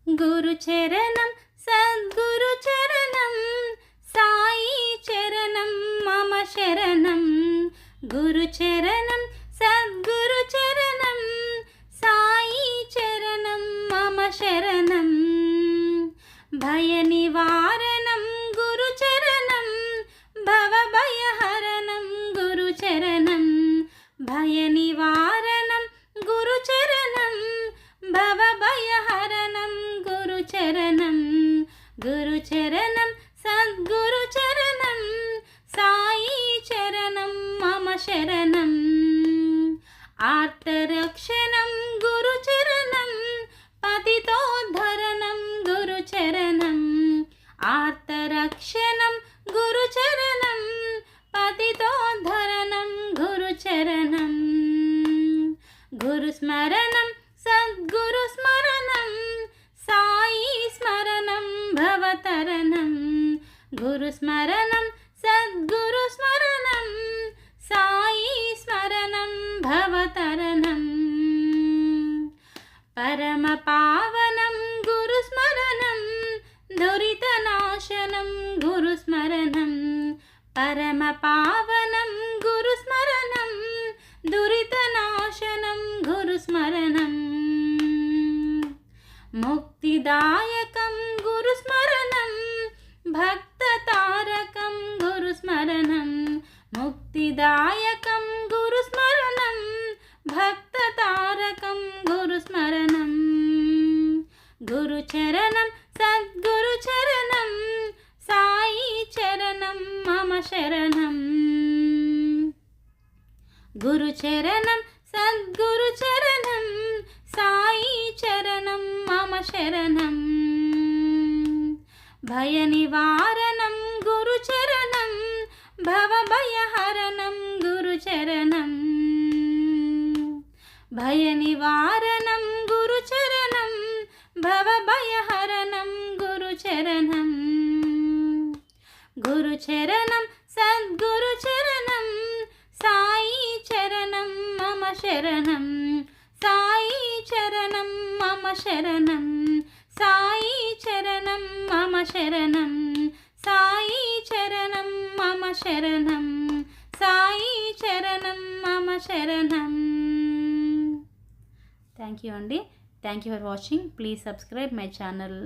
గురు చరణం సద్గురు చరణం సాయి చరణం మమ శరణం గురు చరణం సద్గురు చరణం సాయి చరణం మమ శరణం భయ నివారణం గురు చరణం భవ భయహరణం గురు చరణం భయ నివారణం గురు చరణం భవ భయహరణం గురు చరణం గురు చరణం సద్గురు చరణం సాయి చరణం మమ శరణం ఆర్తరక్షణం గురు చరణం పతితోద్ధరణం గురు చరణం ఆర్తరక్షణం గురు చరణం పతితోద్ధరణం గురు చరణం గురు స్మరణం సద్గురు స్మరణం సాయి స్మరణం భవతరణం గురు స్మరణం సద్గురు స్మరణం సాయి స్మరణం భవతరణం పరమ పావనం గురు స్మరణం దురితనాశనం గురు స్మరణం పరమ పావనం గురు స్మరణం దురితనాశనం గురు స్మరణం ముక్తిదాయకం గురు స్మరణం భక్తతారకం గురు స్మరణం ముక్తిదాయకం గురు స్మరణం భక్తతారకం గురు స్మరణం గురు చరణం సద్గురు చరణం సాయి చరణం మమ శరణం గురు చరణం సద్గురు చరణం సాయి చరణం మమ శరణం భయ నివారణం గురు చరణం భవ భయహరణం గురు చరణం భయ నివారణం గురు చరణం భవ భయహరణం గురు చరణం గురు చరణం సద్గురు చరణం సాయి చరణం మమ శరణం సాయి చరణం మమ శరణం సాయి చరణం మమ శరణం సాయి చరణం మమ శరణం సాయి చరణం మమ శరణం. థ్యాంక్ యూ అండి. Thank you for watching. Please subscribe my channel.